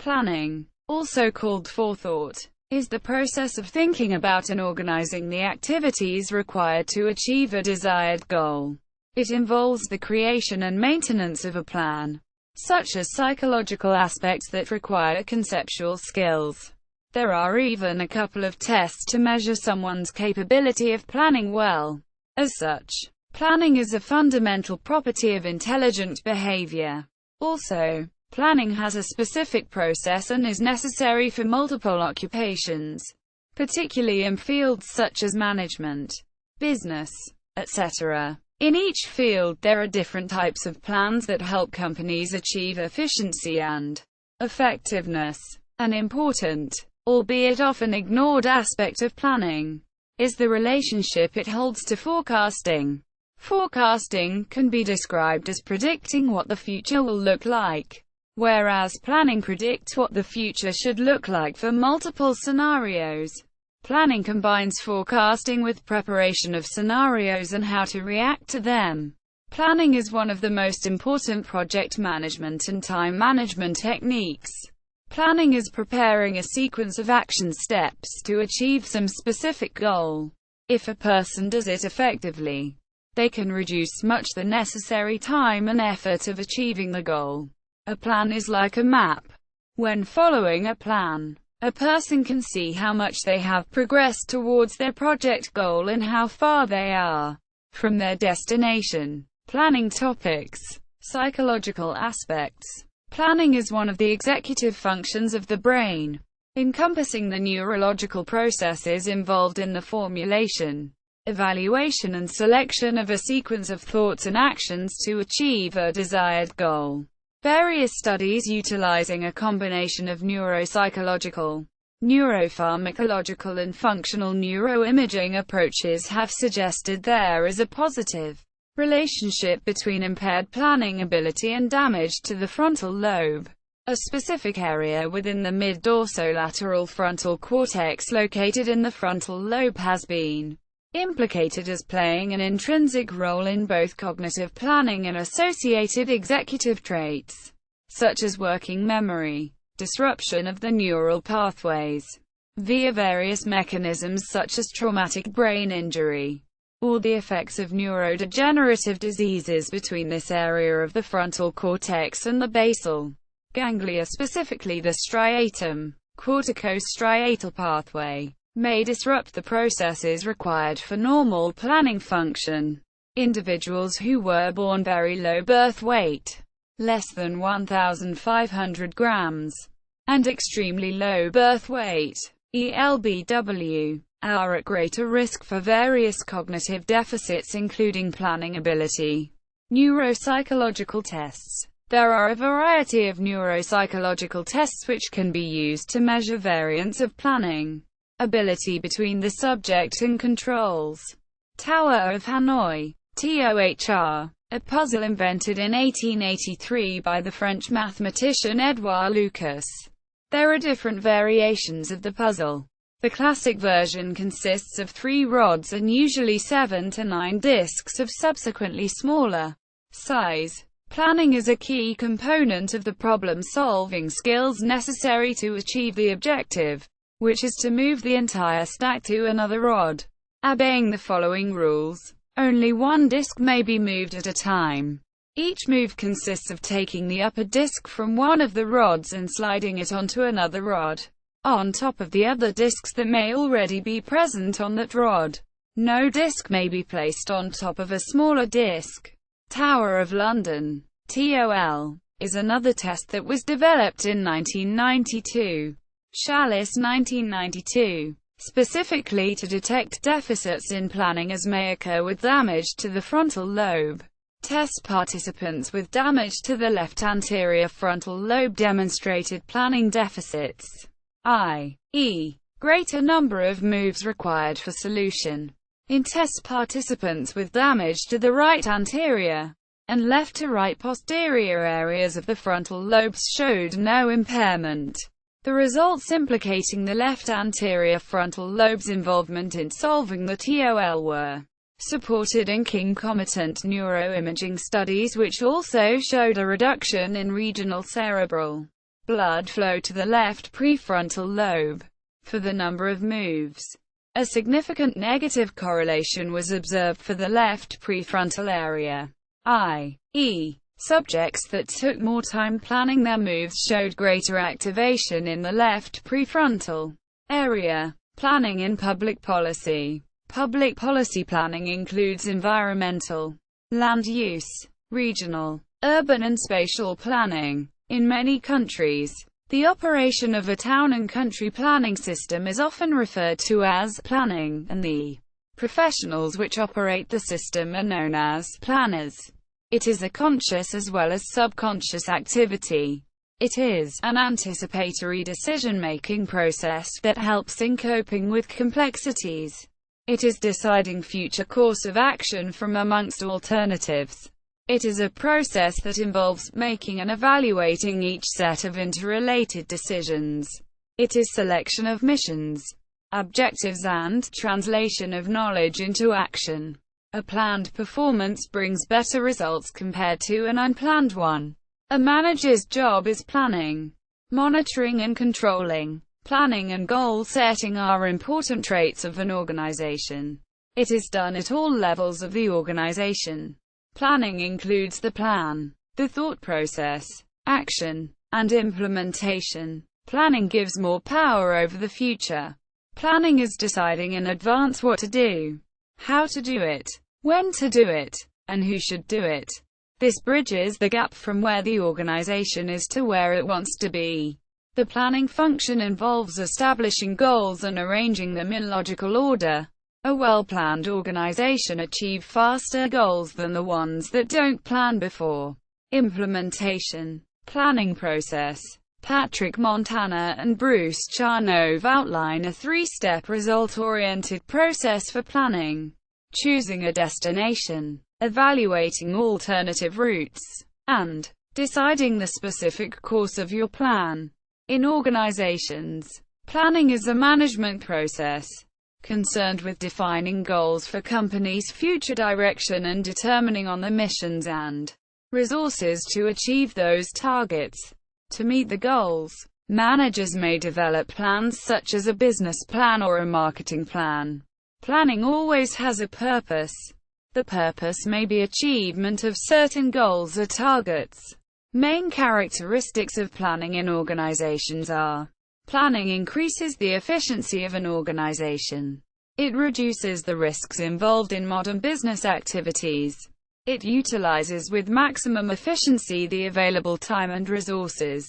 Planning, also called forethought, is the process of thinking about and organizing the activities required to achieve a desired goal. It involves the creation and maintenance of a plan, such as psychological aspects that require conceptual skills. There are even a couple of tests to measure someone's capability of planning well. As such, planning is a fundamental property of intelligent behavior. Also, planning has a specific process and is necessary for multiple occupations, particularly in fields such as management, business, etc. In each field there are different types of plans that help companies achieve efficiency and effectiveness. An important, albeit often ignored aspect of planning, is the relationship it holds to forecasting. Forecasting can be described as predicting what the future will look like, whereas planning predicts what the future should look like for multiple scenarios. Planning combines forecasting with preparation of scenarios and how to react to them. Planning is one of the most important project management and time management techniques. Planning is preparing a sequence of action steps to achieve some specific goal. If a person does it effectively, they can reduce much the necessary time and effort of achieving the goal. A plan is like a map. When following a plan, a person can see how much they have progressed towards their project goal and how far they are from their destination. Planning topics. Psychological aspects. Planning is one of the executive functions of the brain, encompassing the neurological processes involved in the formulation, evaluation and selection of a sequence of thoughts and actions to achieve a desired goal. Various studies utilizing a combination of neuropsychological, neuropharmacological and functional neuroimaging approaches have suggested there is a positive relationship between impaired planning ability and damage to the frontal lobe, a specific area within the mid-dorsolateral frontal cortex located in the frontal lobe has been implicated as playing an intrinsic role in both cognitive planning and associated executive traits, such as working memory, disruption of the neural pathways, via various mechanisms such as traumatic brain injury, or the effects of neurodegenerative diseases between this area of the frontal cortex and the basal ganglia, specifically the striatum, corticostriatal pathway, may disrupt the processes required for normal planning function. Individuals who were born very low birth weight, less than 1,500 grams, and extremely low birth weight, ELBW, are at greater risk for various cognitive deficits including planning ability. Neuropsychological tests. There are a variety of neuropsychological tests which can be used to measure variance of planning ability between the subject and controls. Tower of Hanoi, TOHR, a puzzle invented in 1883 by the French mathematician Édouard Lucas. There are different variations of the puzzle. The classic version consists of 3 rods and usually 7 to 9 discs of subsequently smaller size. Planning is a key component of the problem-solving skills necessary to achieve the objective, which is to move the entire stack to another rod. Obeying the following rules, only one disc may be moved at a time. Each move consists of taking the upper disc from one of the rods and sliding it onto another rod, on top of the other discs that may already be present on that rod. No disc may be placed on top of a smaller disc. Tower of London, TOL, is another test that was developed in 1992. Chalice 1992, specifically to detect deficits in planning as may occur with damage to the frontal lobe. Test participants with damage to the left anterior frontal lobe demonstrated planning deficits, i.e., greater number of moves required for solution. In test participants with damage to the right anterior and left to right posterior areas of the frontal lobes showed no impairment. The results implicating the left anterior frontal lobe's involvement in solving the TOL were supported in concomitant neuroimaging studies which also showed a reduction in regional cerebral blood flow to the left prefrontal lobe. For the number of moves, a significant negative correlation was observed for the left prefrontal area, i.e., subjects that took more time planning their moves showed greater activation in the left prefrontal area. Planning in public policy. Public policy planning includes environmental, land use, regional, urban and spatial planning. In many countries, the operation of a town and country planning system is often referred to as planning, and the professionals which operate the system are known as planners. It is a conscious as well as subconscious activity. It is an anticipatory decision-making process that helps in coping with complexities. It is deciding future course of action from amongst alternatives. It is a process that involves making and evaluating each set of interrelated decisions. It is selection of missions, objectives and translation of knowledge into action. A planned performance brings better results compared to an unplanned one. A manager's job is planning, monitoring and controlling. Planning and goal setting are important traits of an organization. It is done at all levels of the organization. Planning includes the plan, the thought process, action, and implementation. Planning gives more power over the future. Planning is deciding in advance what to do, how to do it, when to do it, and who should do it. This bridges the gap from where the organization is to where it wants to be. The planning function involves establishing goals and arranging them in logical order. A well-planned organization achieves faster goals than the ones that don't plan before. Implementation. Planning process. Patrick Montana and Bruce Charnove outline a three-step result-oriented process for planning. Choosing a destination, evaluating alternative routes, and deciding the specific course of your plan. In organizations, planning is a management process concerned with defining goals for companies' future direction and determining on the missions and resources to achieve those targets. To meet the goals, managers may develop plans such as a business plan or a marketing plan. Planning always has a purpose. The purpose may be achievement of certain goals or targets. Main characteristics of planning in organizations are: planning increases the efficiency of an organization. It reduces the risks involved in modern business activities. It utilizes with maximum efficiency the available time and resources.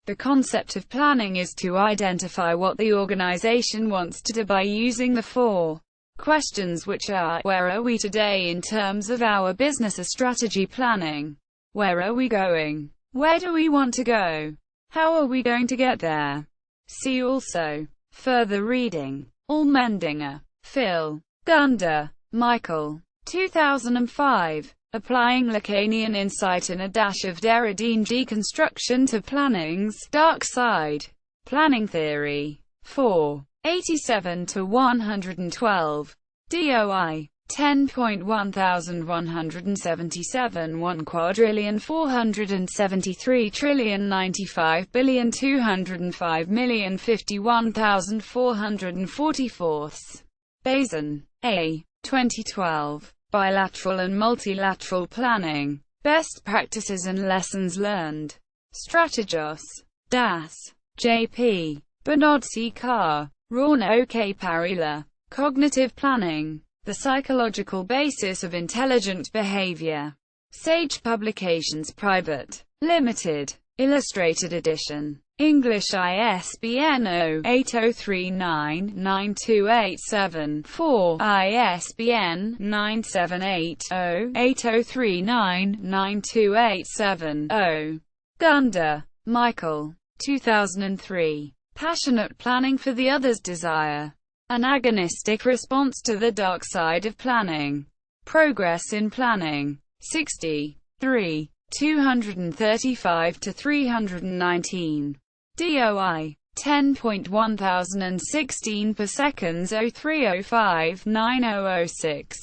The concept of planning is to identify what the organization wants to do by using the four questions, which are: where are we today in terms of our business strategy planning? Where are we going? Where do we want to go? How are we going to get there? See also. Further reading. Allmendinger, Phil. Gunder, Michael. 2005. Applying Lacanian Insight and a Dash of Derridine Deconstruction to Planning's Dark Side. Planning Theory. 4. 87-112. DOI. 10.1177 1,473,905,205,051,444. Bazin, A. 2012. Bilateral and Multilateral Planning. Best Practices and Lessons Learned. Strategos. Das. J.P. Bernard-C. Carr. Rawn O.K. Parila. Cognitive Planning. The Psychological Basis of Intelligent Behavior. Sage Publications Private. Limited. Illustrated Edition. English ISBN 0-8039-9287-4, ISBN 978-0-8039-9287-0. Gunder, Michael. 2003. Passionate Planning for the Other's Desire. An agonistic response to the dark side of planning. Progress in Planning. 63. 235-319. DOI. 10.1016 per seconds 0305-9006.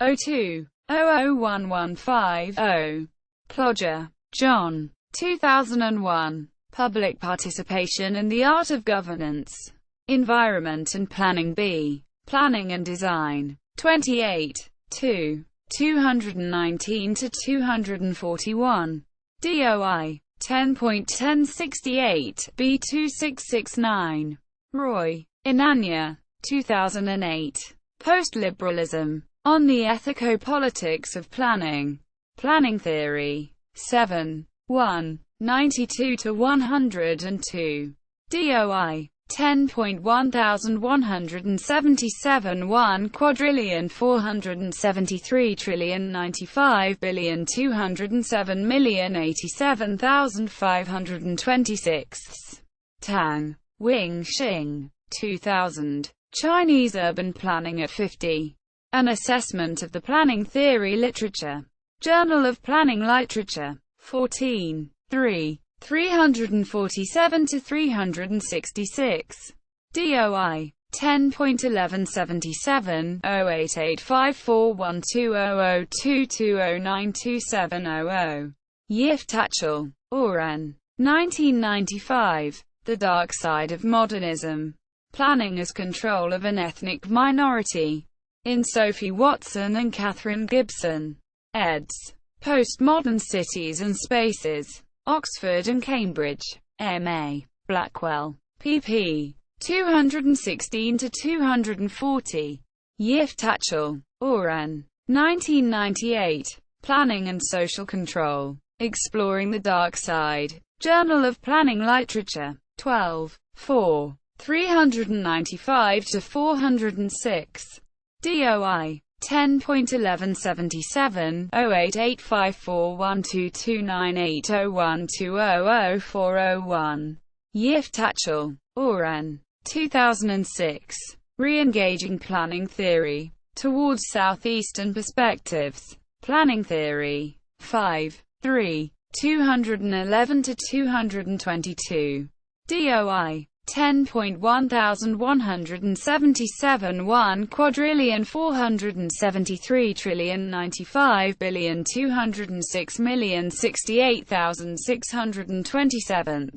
02. 00115-0. Plodger, John. 2001. Public participation in the art of governance. Environment and planning. B. Planning and design. 28. 2. 219 to 241. DOI 10.1068 B2669. Roy, Inanya, 2008. Post-liberalism. On the ethico-politics of planning. Planning theory. 7. 1. 92 to 102. DOI 10.1177 1 quadrillion 473 trillion 95 billion 207 million 87,526. Tang, Wing Xing, 2000. Chinese Urban Planning at 50. An Assessment of the Planning Theory Literature. Journal of Planning Literature. 14. 3. 347 to 366. DOI 10.1177 08854120022092700. Yif Tachel, Oren. 1995. The Dark Side of Modernism. Planning as Control of an Ethnic Minority. In Sophie Watson and Catherine Gibson. eds. Postmodern Cities and Spaces. Oxford and Cambridge. M.A. Blackwell. pp. 216 to 240. Yif Tachel, Oren. 1998. Planning and Social Control. Exploring the Dark Side. Journal of Planning Literature. 12. 4. 395 to 406. DOI 10.1177 0885412298012004001. Yif Tachel, Oren. 2006. Re-engaging Planning Theory. Towards Southeastern Perspectives. Planning Theory. 5. 3. 211 to 222. DOI 10.1177 1 quadrillion 473 trillion 95 billion 206 million 68,627.